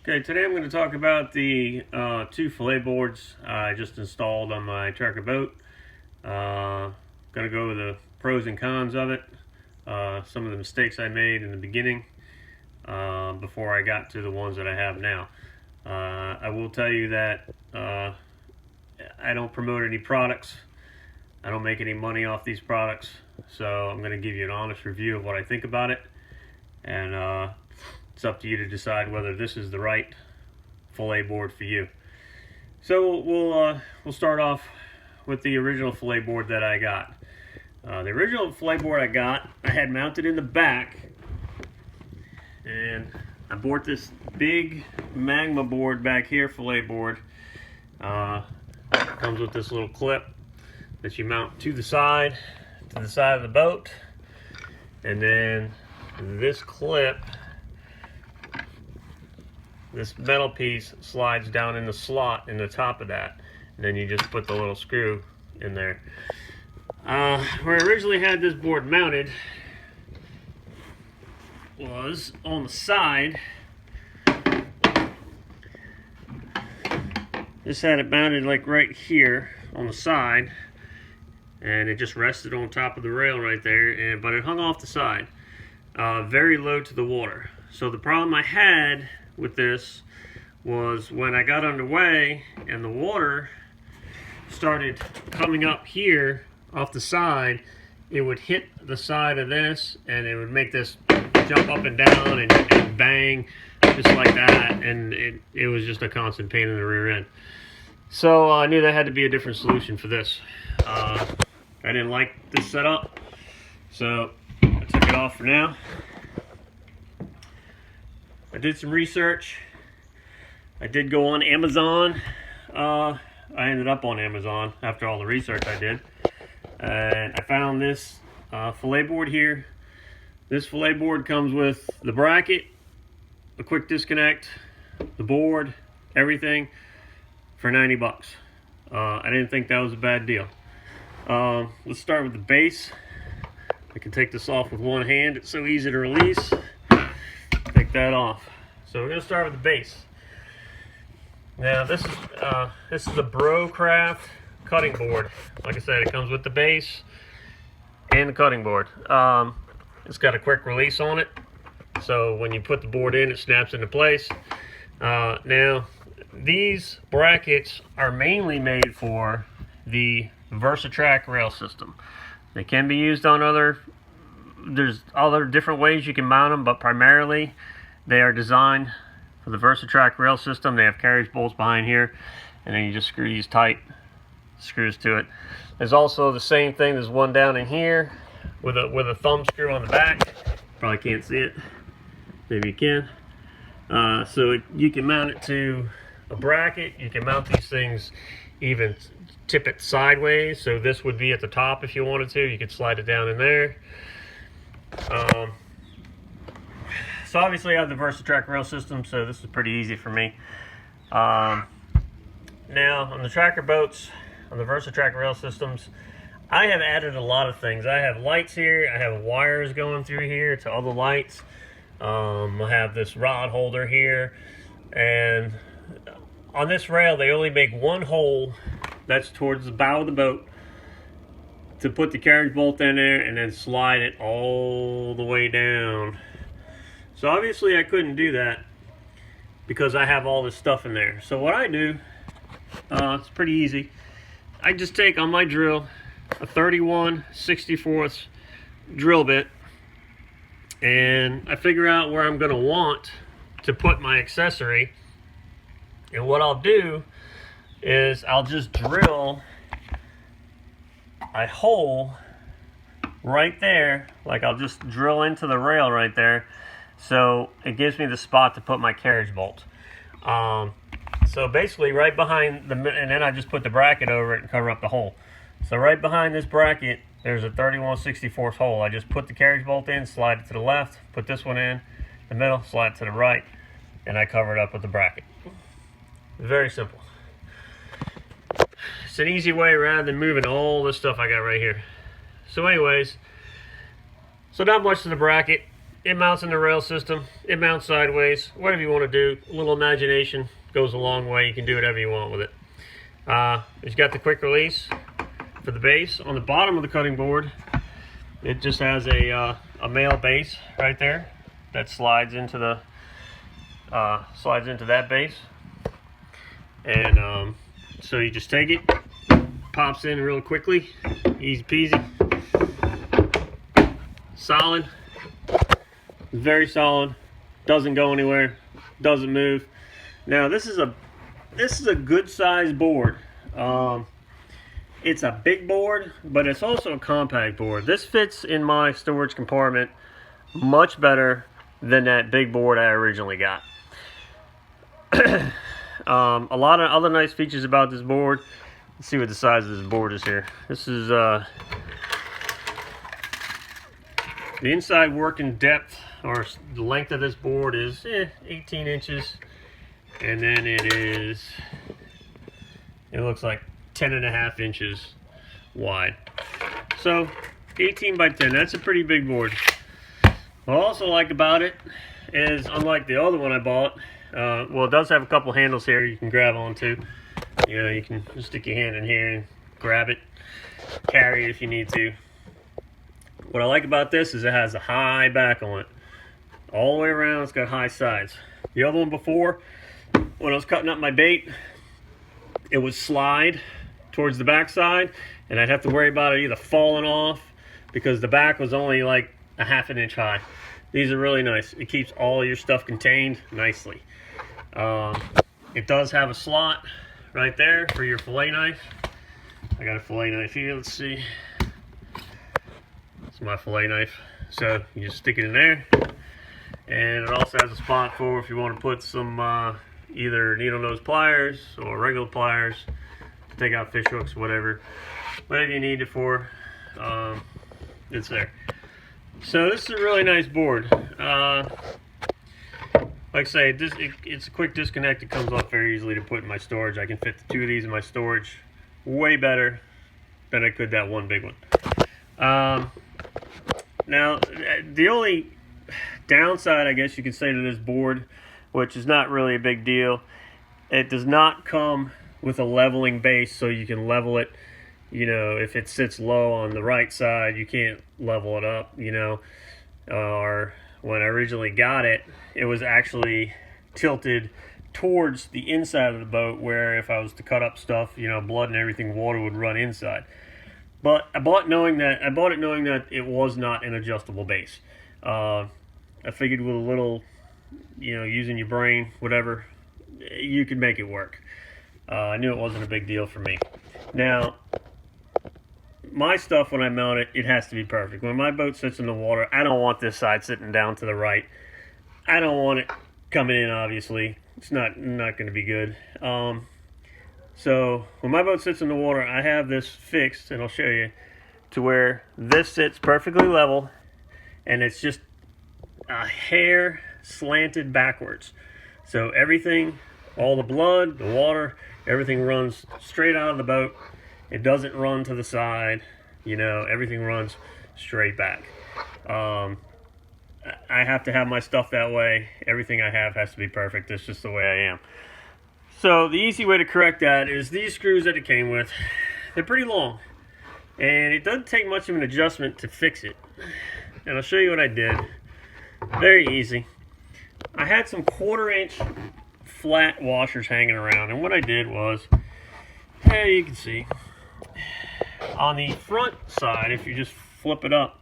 Okay, today I'm going to talk about the two fillet boards I just installed on my tracker boat. Going to go over the pros and cons of it, some of the mistakes I made in the beginning before I got to the ones that I have now. I will tell you that I don't promote any products. I don't make any money off these products, so I'm going to give you an honest review of what I think about it, and it's up to you to decide whether this is the right fillet board for you. So we'll start off with the original fillet board that I got. The original fillet board I had mounted in the back, and I bought this big magma board back here, fillet board. Comes with this little clip that you mount to the side of the boat, and then this clip, this metal piece slides down in the slot in the top of that, and then you just put the little screw in there. Where I originally had this board mounted was on the side. Just had it mounted like right here on the side, and it just rested on top of the rail right there, but it hung off the side, very low to the water. So the problem I had with this was when I got underway and the water started coming up here off the side, it would hit the side of this and it would make this jump up and down and bang just like that, and it was just a constant pain in the rear end. So I knew there had to be a different solution for this. I didn't like this setup, so I took it off for now. I did some research. I did go on Amazon. I ended up on Amazon after all the research I did. And I found this fillet board here. This fillet board comes with the bracket, a quick disconnect, the board, everything for 90 bucks. I didn't think that was a bad deal. Let's start with the base. I can take this off with one hand. It's so easy to release. Take that off. So we're going to start with the base. Now this is a Brocraft cutting board. Like I said, it comes with the base and the cutting board. It's got a quick release on it, so when you put the board in, it snaps into place. Now these brackets are mainly made for the VersaTrack rail system. They can be used on there's other different ways you can mount them, but primarily they are designed for the VersaTrack rail system. They have carriage bolts behind here, and then you just screw these tight screws to it. There's also the same thing. There's one down in here with a thumb screw on the back. Probably can't see it. Maybe you can. So you can mount it to a bracket. You can mount these things, even tip it sideways. So this would be at the top if you wanted to. You could slide it down in there. So obviously I have the VersaTrack rail system, so this is pretty easy for me. Now on the tracker boats, on the VersaTrack rail systems, I have added a lot of things. I have lights here, I have wires going through here to all the lights. I have this rod holder here, and on this rail they only make one hole that's towards the bow of the boat to put the carriage bolt in there and then slide it all the way down. So obviously I couldn't do that because I have all this stuff in there. So what I do, it's pretty easy. I just take on my drill a 31/64 drill bit, and I figure out where I'm going to want to put my accessory. And what I'll do is I'll just drill a hole right there. Like I'll just drill into the rail right there, so it gives me the spot to put my carriage bolt. So basically right behind and then I just put the bracket over it and cover up the hole. So right behind this bracket there's a 31/64 hole. I just put the carriage bolt in, slide it to the left, put this one in the middle, slide it to the right, and I cover it up with the bracket. Very simple. It's an easy way rather than moving all this stuff I got right here. So anyways, so not much to the bracket. it mounts in the rail system. It mounts sideways. Whatever you want to do, a little imagination goes a long way. You can do whatever you want with it. It's got the quick release for the base. On the bottom of the cutting board, it just has a male base right there that slides into the that base, and so you just take it, pops in real quickly, easy peasy, solid, very solid, doesn't go anywhere, doesn't move. Now this is a good sized board. It's a big board, but it's also a compact board. This fits in my storage compartment much better than that big board I originally got. A lot of other nice features about this board. Let's see what the size of this board is here. This is the inside working depth, or the length of this board is 18 inches, and then it looks like 10.5 inches wide. So 18 by 10, that's a pretty big board. What I also like about it is, unlike the other one I bought, well, it does have a couple handles here you can grab onto. You know, you can just stick your hand in here and grab it, carry it if you need to. What I like about this is it has a high back on it. All the way around, it's got high sides. The other one before, when I was cutting up my bait, it would slide towards the back side, and I'd have to worry about it either falling off because the back was only like a ½ inch high. These are really nice. It keeps all your stuff contained nicely. It does have a slot right there for your fillet knife. I got a fillet knife here. Let's see. It's my fillet knife. So you just stick it in there. And it also has a spot for if you want to put some either needle nose pliers or regular pliers to take out fish hooks, whatever you need it for. It's there. So this is a really nice board. Like I say, it's a quick disconnect. It comes off very easily to put in my storage. I can fit the 2 of these in my storage way better than I could that one big one. Now, the only downside, I guess you could say, to this board, which is not really a big deal, it does not come with a leveling base, so you can level it. You know, if it sits low on the right side, you can't level it up, you know. Or when I originally got it, it was actually tilted towards the inside of the boat, where if I was to cut up stuff, you know, blood and everything, water would run inside. But I bought it knowing that it was not an adjustable base. I figured with a little, you know, using your brain, whatever, you could make it work. I knew it wasn't a big deal for me. Now, my stuff, when I mount it, it has to be perfect. When my boat sits in the water, I don't want this side sitting down to the right. I don't want it coming in, obviously. It's not going to be good. So when my boat sits in the water, I have this fixed, and I'll show you, to where this sits perfectly level, and it's just a hair slanted backwards. So everything, all the blood, the water, everything runs straight out of the boat. It doesn't run to the side, you know, everything runs straight back. I have to have my stuff that way. Everything I have has to be perfect. That's just the way I am. So the easy way to correct that is these screws that it came with. They're pretty long, and it doesn't take much of an adjustment to fix it. And I'll show you what I did. Very easy. I had some 1/4 inch flat washers hanging around, and what I did was, hey, you can see, on the front side, if you just flip it up,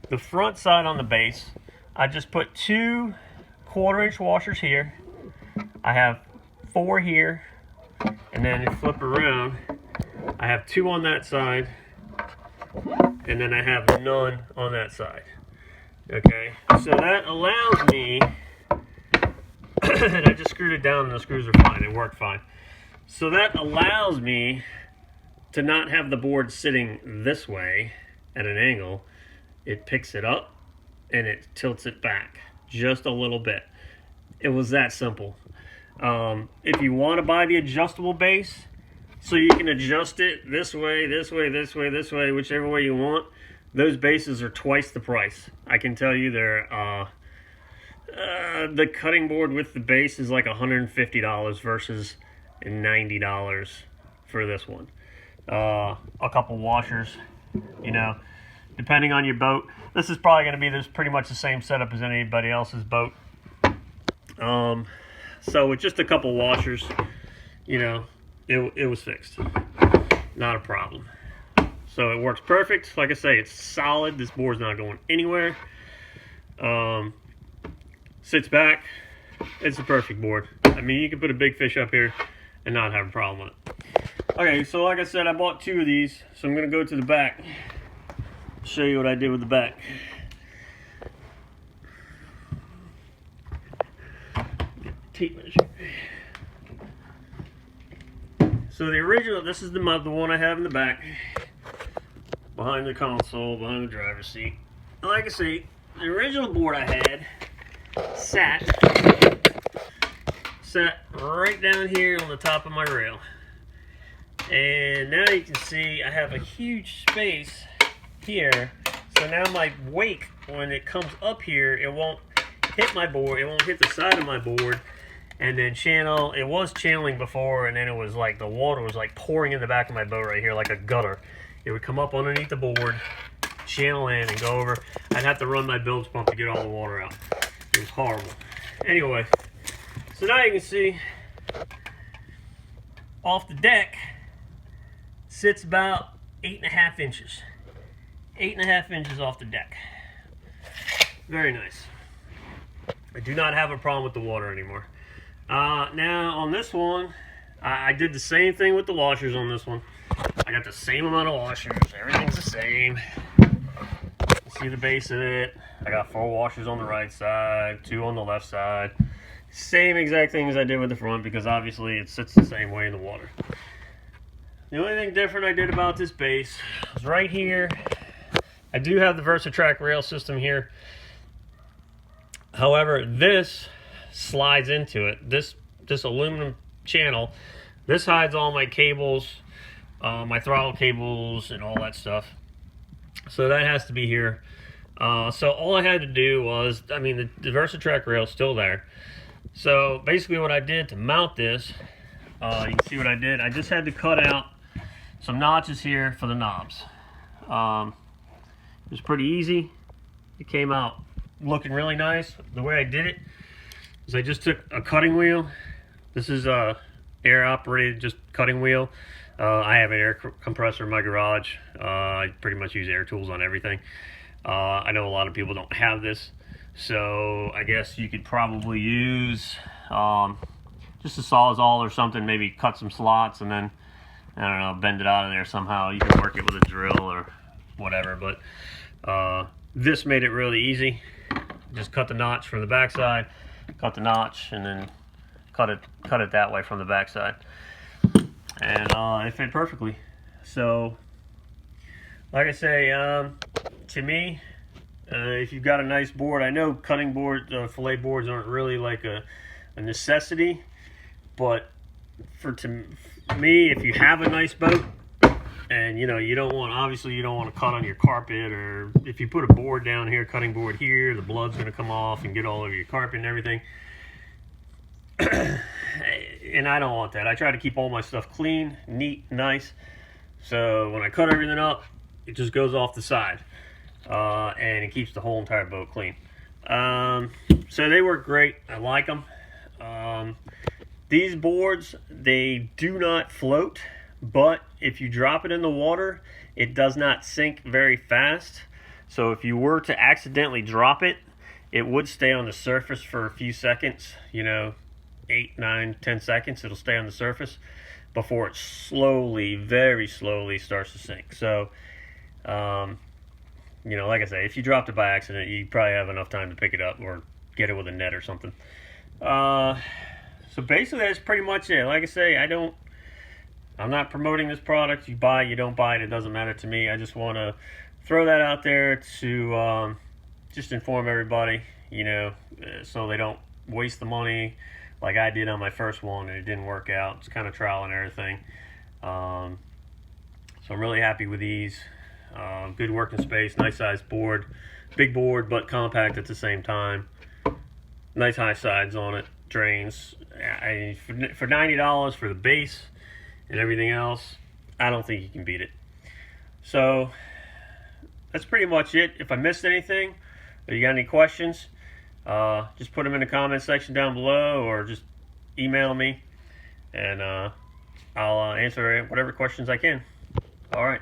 the front side on the base, I just put 2 1/4 inch washers here. I have 4 here, and then if you flip around, I have 2 on that side, and then I have none on that side. Okay, so that allows me, and I just screwed it down and the screws are fine, it worked fine. So that allows me to not have the board sitting this way at an angle. It picks it up and it tilts it back just a little bit. It was that simple. If you want to buy the adjustable base, so you can adjust it this way, this way, this way, this way, whichever way you want, those bases are twice the price. I can tell you they're The cutting board with the base is like $150 versus $90 for this one. A couple washers, you know, depending on your boat. This is probably going to be pretty much the same setup as anybody else's boat. So with just a couple washers, you know, it was fixed. Not a problem. So it works perfect. Like I say, it's solid. This board's not going anywhere. Sits back. It's a perfect board. I mean, you can put a big fish up here and not have a problem with it. Okay, so like I said, I bought 2 of these. So I'm going to go to the back. Show you what I did with the back. Tape measure. So the original, this is the one I have in the back, behind the console, behind the driver's seat. Like I say, the original board I had sat right down here on the top of my rail. And now you can see I have a huge space here. So now my wake, when it comes up here, it won't hit my board, it won't hit the side of my board. And then channel, it was channeling before, and then it was like the water was like pouring in the back of my boat right here like a gutter. It would come up underneath the board, channel in and go over. I'd have to run my bilge pump to get all the water out. It was horrible. Anyway, so now you can see off the deck sits about 8.5 inches. 8.5 inches off the deck. Very nice. I do not have a problem with the water anymore. Now on this one, I did the same thing with the washers on this one. I got the same amount of washers. Everything's the same. You see the base of it. I got 4 washers on the right side, 2 on the left side. Same exact thing as I did with the front, because obviously it sits the same way in the water. The only thing different I did about this base is right here. I do have the VersaTrack rail system here. However, this slides into it. This aluminum channel, this hides all my cables, my throttle cables and all that stuff. So that has to be here. So all I had to do was, I mean, the VersaTrack rail is still there. So basically what I did to mount this, you can see what I did. I just had to cut out some notches here for the knobs. It was pretty easy. It came out looking really nice. The way I did it is I just took a cutting wheel. This is a air operated just cutting wheel. I have an air compressor in my garage. I pretty much use air tools on everything. I know a lot of people don't have this, so I guess you could probably use just a Sawzall or something, maybe cut some slots and then, I don't know, bend it out of there somehow. You can work it with a drill or whatever, but this made it really easy. Just cut the notch from the backside, cut the notch, and then cut it that way from the backside, and it fit perfectly. So, like I say, to me, if you've got a nice board, I know cutting board, fillet boards aren't really like a necessity, but for me, if you have a nice boat, and you know, obviously you don't want to cut on your carpet, or if you put a board down here, cutting board here, the blood's going to come off and get all over your carpet and everything. And I don't want that. I try to keep all my stuff clean, neat, nice. So when I cut everything up, it just goes off the side, and it keeps the whole entire boat clean. So they work great. I like them. These boards, they do not float, but if you drop it in the water, it does not sink very fast. So if you were to accidentally drop it, it would stay on the surface for a few seconds, you know, 8, 9, 10 seconds. It'll stay on the surface before it slowly, very slowly starts to sink. So, you know, like I say, if you dropped it by accident, you probably have enough time to pick it up or get it with a net or something. So basically that's pretty much it. Like I say, I'm not promoting this product. You buy it, you don't buy it, it doesn't matter to me. I just want to throw that out there to just inform everybody, you know, so they don't waste the money like I did on my first one and it didn't work out. It's kind of trial and everything. So I'm really happy with these. Good working space, nice sized board, big board but compact at the same time. Nice high sides on it, drains. For $90 for the base and everything else, I don't think you can beat it. So that's pretty much it. If I missed anything or you got any questions, just put them in the comment section down below, or just email me, and I'll answer whatever questions I can. All right.